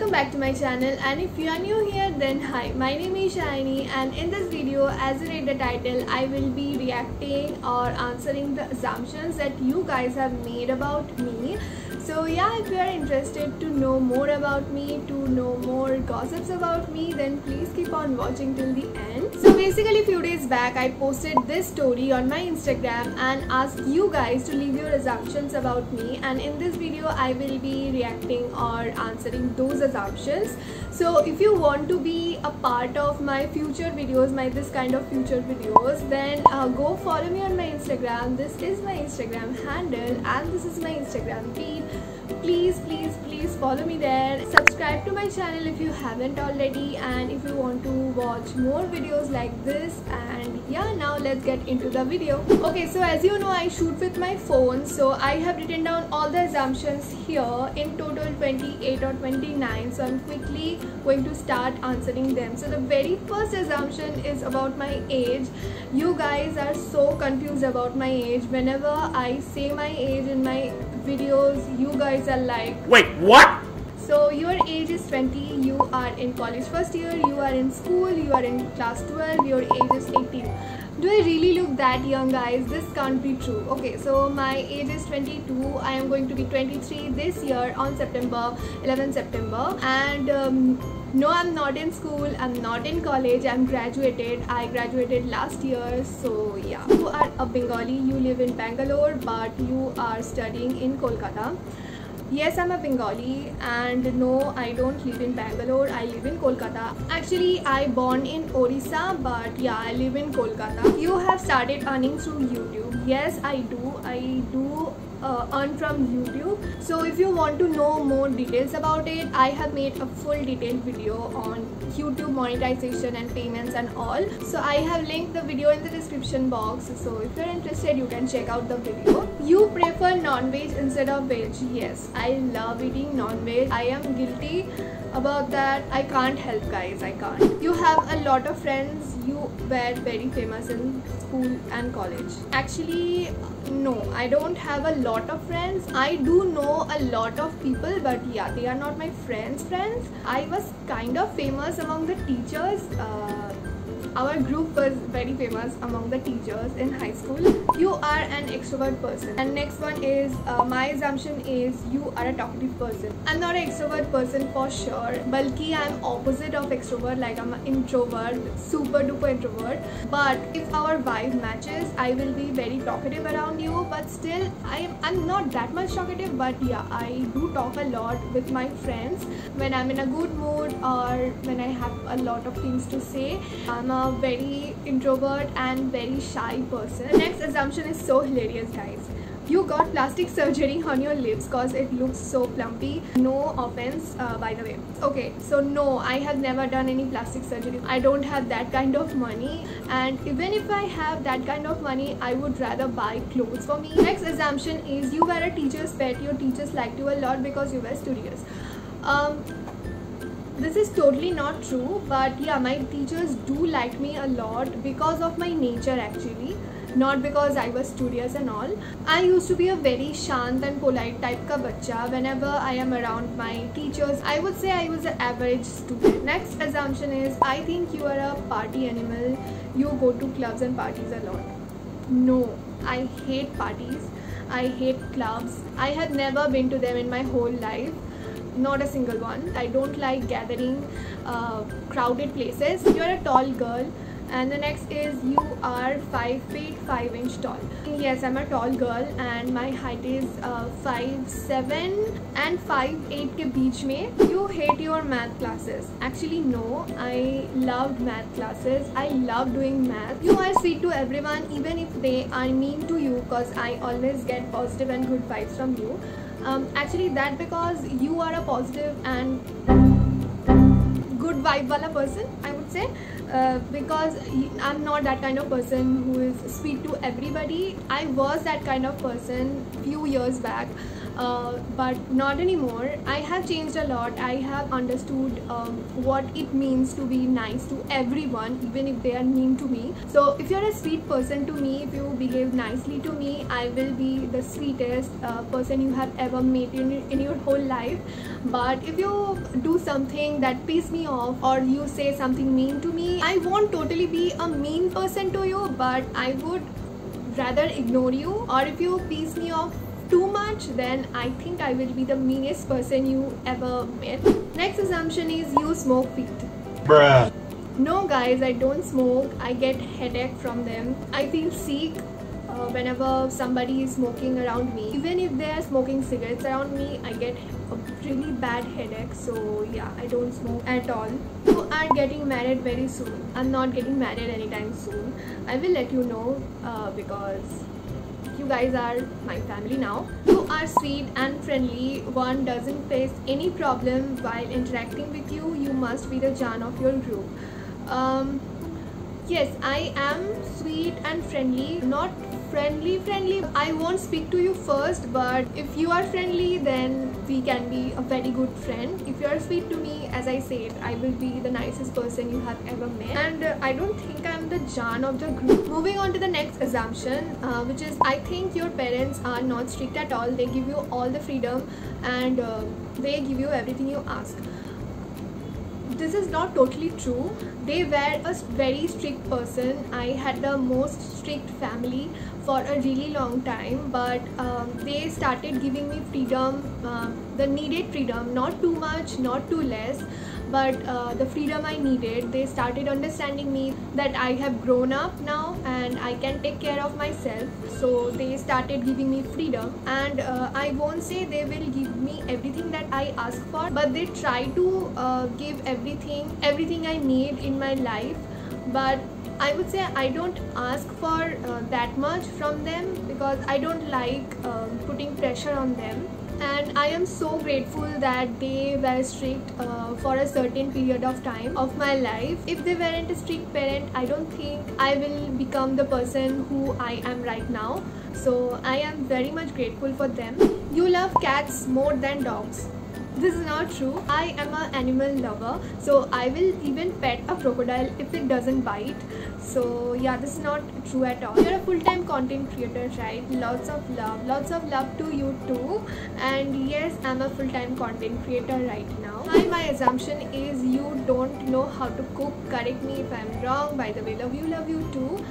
welcome back to my channel, and if you are new here then hi, my name is Shiny, and in this video, as you read the title, I will be reacting or answering the assumptions that you guys have made about me. So yeah, if you are interested to know more about me, to know more gossips about me, then please keep on watching till the end. So basically, few days back I posted this story on my Instagram and asked you guys to leave your assumptions about me, and in this video I will be reacting or answering those assumptions. So if you want to be a part of my future videos, this kind of future videos, then go follow me on my Instagram. This is my Instagram handle and this is my Instagram feed. Please follow me there. Subscribe to my channel if you haven't already, and if you want to watch more videos like this. And yeah, now let's get into the video. Okay, so as you know, I shoot with my phone, so I have written down all the assumptions here, in total 28 or 29. So I'm quickly going to start answering them. So the very first assumption is about my age. You guys are so confused about my age. Whenever I say my age in my videos, you guys are like, wait, what? So your age is 20, you are in college first year, you are in school, you are in class 12, your age is 18. Do I really look that young, guys? This can't be true. Okay, so my age is 22. I am going to be 23 this year on September 11 September. And no, I'm not in school, I'm not in college, I'm graduated. I graduated last year. So yeah, you are a Bengali, you live in Bangalore, but you are studying in Kolkata. Yes, I'm a Bengali, and no, I don't live in Bangalore, I live in Kolkata. Actually, I born in Odisha, but yeah, I live in Kolkata. You have started earning through YouTube. Yes, I do earn from YouTube. So if you want to know more details about it, I have made a full detailed video on YouTube monetization and payments and all. So I have linked the video in the description box. So if you're interested, you can check out the video. You prefer non-veg instead of veg. Yes, I love eating non-veg. I am guilty about that. I can't help, guys, I can't. You have a lot of friends. You were very famous in school and college. Actually, no, I don't have a lot of friends. I do know a lot of people, but yeah, they are not my friends. I was kind of famous among the teachers. Our group was very famous among the teachers in high school. You are an extrovert person. And next one is, my assumption is you are a talkative person. I'm not an extrovert person for sure. Balki, I'm opposite of extrovert, like I'm an introvert, super duper introvert. But if our vibe matches, I will be very talkative around you. But still, I'm not that much talkative, but yeah, I do talk a lot with my friends when I'm in a good mood or when I have a lot of things to say. I'm a very introvert and very shy person. The next assumption is so hilarious, guys. You got plastic surgery on your lips cause it looks so plumpy. No offense, by the way. Okay, so no, I have never done any plastic surgery. I don't have that kind of money, and even if I have that kind of money, I would rather buy clothes for me. Next assumption is you were a teacher's pet. Your teachers liked you a lot because you were studious. This is totally not true, but yeah, my teachers do like me a lot because of my nature actually, not because I was studious and all. I used to be a very shant and polite type ka bacha. Whenever I am around my teachers, I would say I was an average student. Next assumption is, I think you are a party animal. You go to clubs and parties a lot. No, I hate parties. I hate clubs. I had never been to them in my whole life. Not a single one. I don't like gathering crowded places. You're a tall girl. And the next is, you are 5 feet 5 inch tall. Yes, I'm a tall girl and my height is 5'7" and 5'8" ke beech mein. You hate your math classes. Actually no, I loved math classes. I love doing math. You are sweet to everyone even if they are mean to you, because I always get positive and good vibes from you. Actually that because you are a positive and good vibe wala person, I would say, because I'm not that kind of person who is sweet to everybody. I was that kind of person few years back. but not anymore. I have changed a lot. I have understood what it means to be nice to everyone, even if they are mean to me. So if you're a sweet person to me, if you behave nicely to me, I will be the sweetest person you have ever met in your whole life. But if you do something that pisses me off, or you say something mean to me, I won't totally be a mean person to you, but I would rather ignore you. Or if you piss me off too much, then I think I will be the meanest person you ever met. Next assumption is you smoke weed. Bruh. No guys, I don't smoke. I get headache from them. I feel sick whenever somebody is smoking around me. Even if they are smoking cigarettes around me, I get a really bad headache. So yeah, I don't smoke at all. You are getting married very soon. I'm not getting married anytime soon. I will let you know because you guys are my family now. You are sweet and friendly. One doesn't face any problem while interacting with you. You must be the Jan of your group. Yes, I am sweet and friendly. Not friendly. I won't speak to you first, but if you are friendly, then we can be a very good friend. If you are sweet to me, as I said, I will be the nicest person you have ever met. And I don't think I'm the Jan of the group. Moving on to the next assumption, which is I think your parents are not strict at all. They give you all the freedom, and they give you everything you ask. This is not totally true. They were a very strict person. I had the most strict family for a really long time, but they started giving me freedom, the needed freedom, not too much, not too less, but the freedom I needed. They started understanding me that I have grown up now and I can take care of myself. So they started giving me freedom, and I won't say they will give me everything that I ask for, but they try to give everything I need in my life. But I would say I don't ask for that much from them because I don't like putting pressure on them. And I am so grateful that they were strict for a certain period of time of my life. If they weren't a strict parent, I don't think I will become the person who I am right now. So I am very much grateful for them. You love cats more than dogs. This is not true. I am an animal lover, so I will even pet a crocodile if it doesn't bite. So yeah, this is not true at all. You're a full-time content creator, right? Lots of love to you too. And yes, I'm a full-time content creator right now. My assumption is you don't know how to cook. Correct me if I'm wrong. By the way, love you too.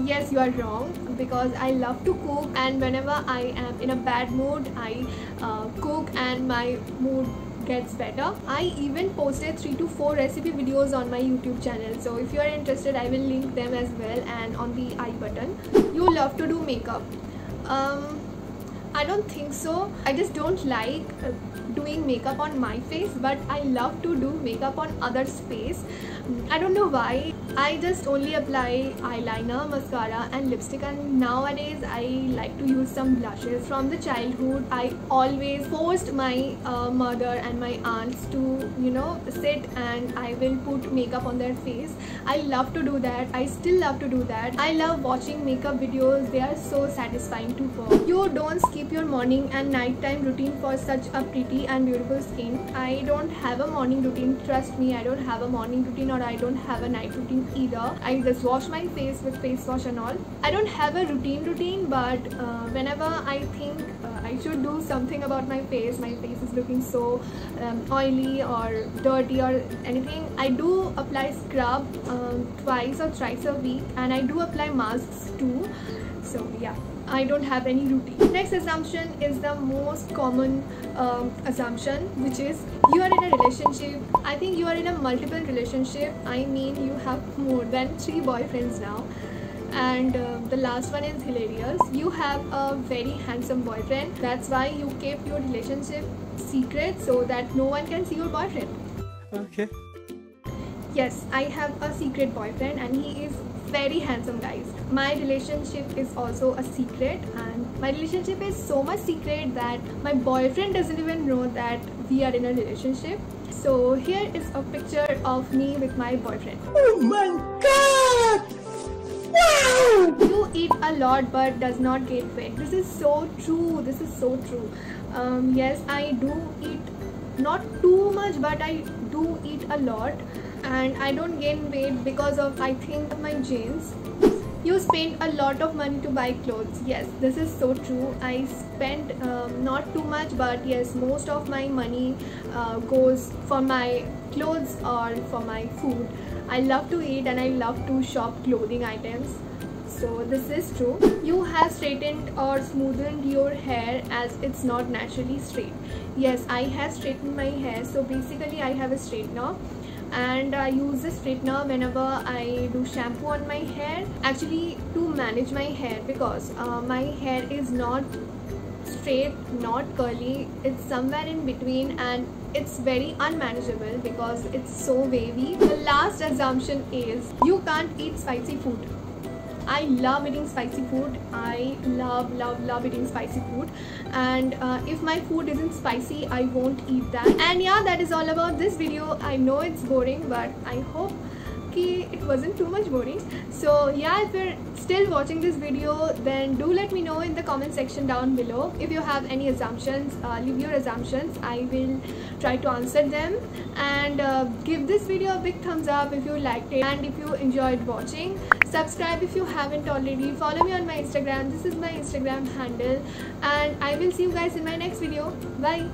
Yes, you are wrong, because I love to cook, and whenever I am in a bad mood, I cook and my mood gets better. I even posted 3 to 4 recipe videos on my YouTube channel, so if you are interested, I will link them as well and on the I button. You love to do makeup. I don't think so. I just don't like doing makeup on my face, but I love to do makeup on others' face. I don't know why. I just only apply eyeliner, mascara and lipstick, and nowadays I like to use some blushes. From the childhood, I always forced my mother and my aunts to, sit and I will put makeup on their face. I love to do that. I still love to do that. I love watching makeup videos. They are so satisfying to watch. You don't skip your morning and nighttime routine for such a pretty and beautiful skin. I don't have a morning routine. Trust me, I don't have a morning routine, or I don't have a night routine either. I just wash my face with face wash and all. I don't have a routine, but whenever I think I should do something about my face is looking so oily or dirty or anything, I do apply scrub twice or thrice a week, and I do apply masks too. So yeah, I don't have any routine. Next assumption is the most common assumption, which is you are in a relationship. I think you are in a multiple relationship. I mean, you have more than 3 boyfriends now. And the last one is hilarious. You have a very handsome boyfriend. That's why you kept your relationship secret, so that no one can see your boyfriend. Okay. Yes, I have a secret boyfriend, and he is very handsome, guys. My relationship is also a secret, and my relationship is so much secret that my boyfriend doesn't even know that we are in a relationship. So here is a picture of me with my boyfriend. Oh my god! You eat a lot but does not gain weight. This is so true. This is so true. Yes, I do eat not too much, but I do eat a lot, and I don't gain weight because of, I think, my genes. You spend a lot of money to buy clothes. Yes, this is so true. I spend not too much, but yes, most of my money goes for my clothes or for my food. I love to eat and I love to shop clothing items. So this is true. You have straightened or smoothened your hair as it's not naturally straight. Yes, I have straightened my hair. So basically I have a straightener, and I use the straightener whenever I do shampoo on my hair, actually to manage my hair, because my hair is not straight, not curly, it's somewhere in between, and it's very unmanageable because it's so wavy. The last assumption is you can't eat spicy food. I love eating spicy food. I love eating spicy food, and if my food isn't spicy, I won't eat that. And yeah, that is all about this video. I know it's boring, but I hope it wasn't too much boring. So yeah, if you're still watching this video, then do let me know in the comment section down below. If you have any assumptions, leave your assumptions. I will try to answer them, and give this video a big thumbs up if you liked it, and if you enjoyed watching. Subscribe if you haven't already. Follow me on my Instagram. This is my Instagram handle, and I will see you guys in my next video. Bye.